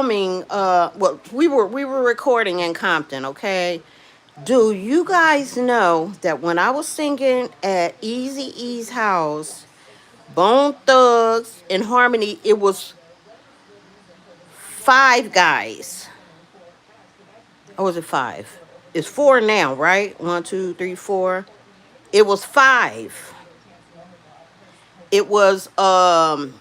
filming, well, we were recording in Compton, okay? Do you guys know that when I was singing at Easy E's house, Bone Thugs and Harmony, it was five guys. Or was it five? It's four now, right? One, two, three, four. It was five. It was and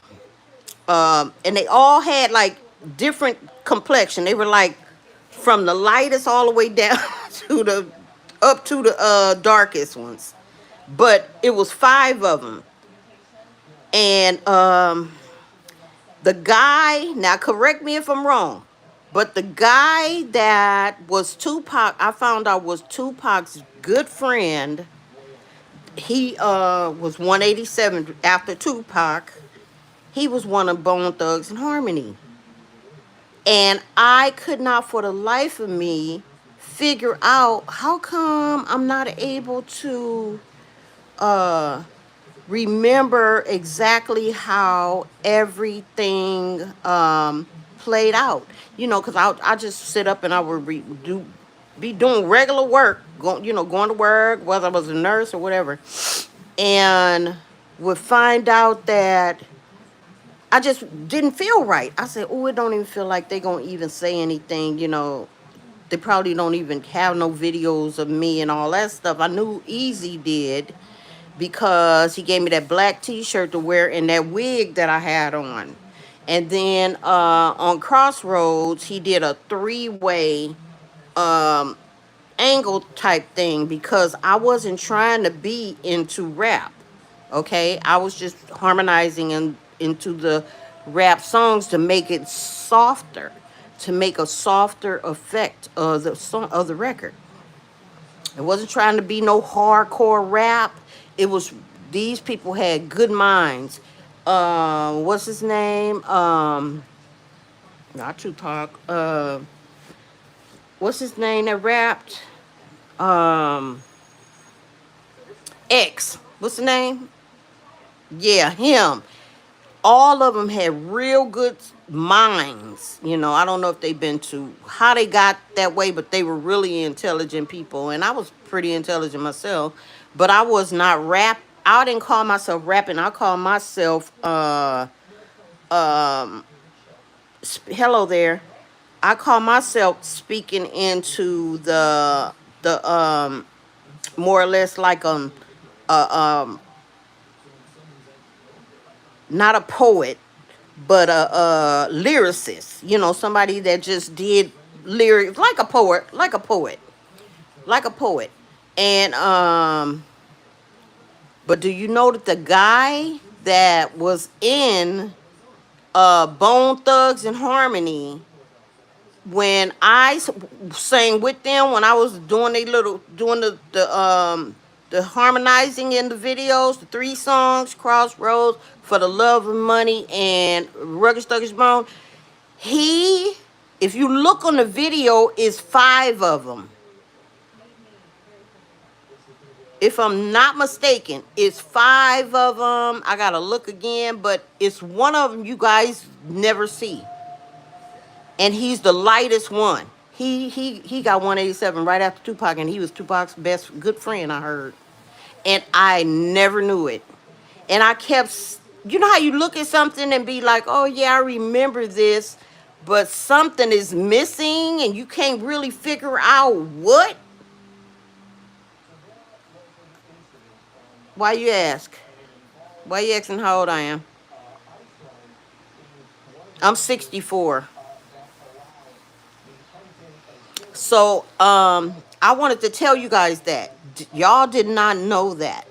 they all had like different complexion. They were like from the lightest all the way down to the up to the darkest ones. But it was five of them. And the guy, now correct me if I'm wrong, but the guy that was Tupac, I found out was Tupac's good friend. He was 187 after Tupac. He was one of Bone Thugs and Harmony. And I could not for the life of me figure out how come I'm not able to uh remember exactly how everything played out. Because I just sit up and I would be doing regular work, going to work, whether I was a nurse or whatever, and would find out that I just didn't feel right. I said, oh, it don't even feel like they gonna even say anything. They probably don't even have no videos of me and all that stuff. I knew Easy did because he gave me that black t-shirt to wear and that wig that I had on. And then on Crossroads, he did a three-way um, angle type thing because I wasn't trying to be into rap. Okay, I was just harmonizing into the rap songs to make it softer, to make a softer effect of the song of the record. It wasn't trying to be no hardcore rap. It was these people had good minds. What's his name? Not Tupac. What's his name that rapped? Um, X. What's the name? Yeah, him. All of them had real good minds. I don't know if they've been to how they got that way, but they were really intelligent people. And I was pretty intelligent myself, but I was not rap. I didn't call myself rapping. I call myself, um, hello there. I call myself speaking into the more or less like uh, um, not a poet, but a lyricist. Somebody that just did lyrics like a poet, like a poet. And but do you know that the guy that was in Bone Thugs and Harmony, when sang with them, when I was doing the harmonizing in the videos, the three songs, Crossroads, For the Love of Money, and Rugged Stugged Bone, he, if you look on the video, is five of them. If I'm not mistaken, it's five of them. I gotta look again, but it's one of them you guys never see. And he's the lightest one. He got 187 right after Tupac, and he was Tupac's best good friend, I heard. And I never knew it. And I kept, how you look at something and be like, oh yeah, I remember this, but something is missing and you can't really figure out what? Why you ask? Why you asking how old I am? I'm 64. So I wanted to tell you guys that y'all did not know that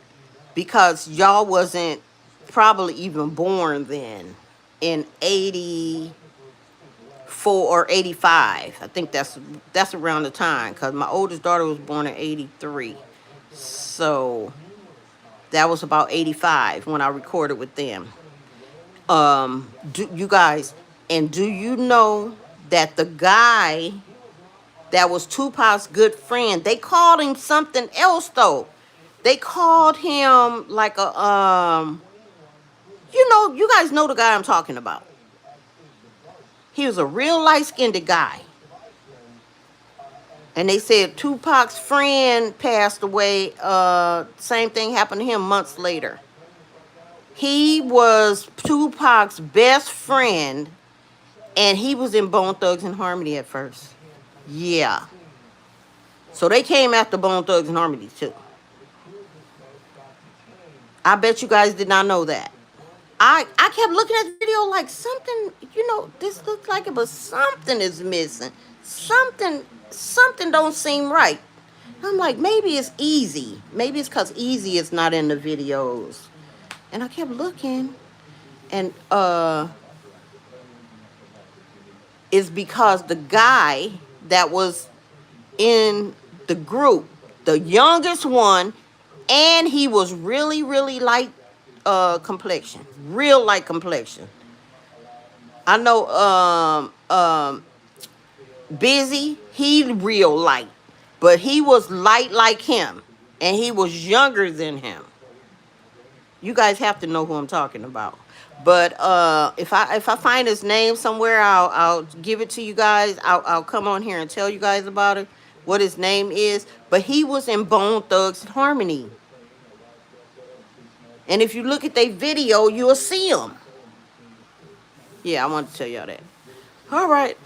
because y'all wasn't probably even born then in 84 or 85. I think that's around the time because my oldest daughter was born in 83. So that was about 85 when I recorded with them. You guys, and do you know that the guy that was Tupac's good friend, they called him something else though. They called him like a you guys know the guy I'm talking about. He was a real light-skinned guy. And they said Tupac's friend passed away. Same thing happened to him months later. He was Tupac's best friend, and he was in Bone Thugs and Harmony at first. Yeah. So they came after Bone Thugs and Harmony too. I bet you guys did not know that. I kept looking at the video like something, this looks like it, but something is missing. Something don't seem right. I'm like, maybe it's Easy. Maybe it's because Easy is not in the videos. And I kept looking, and it's because the guy that was in the group, the youngest one, and he was really, really light complexion. Real light complexion. I know Busy, he real light. But he was light like him. And he was younger than him. You guys have to know who I'm talking about. But if I find his name somewhere, I'll give it to you guys. I'll come on here and tell you guys about it, what his name is. But he was in Bone Thugs and Harmony. And if you look at their video, you'll see him. Yeah, I wanted to tell y'all that. All right.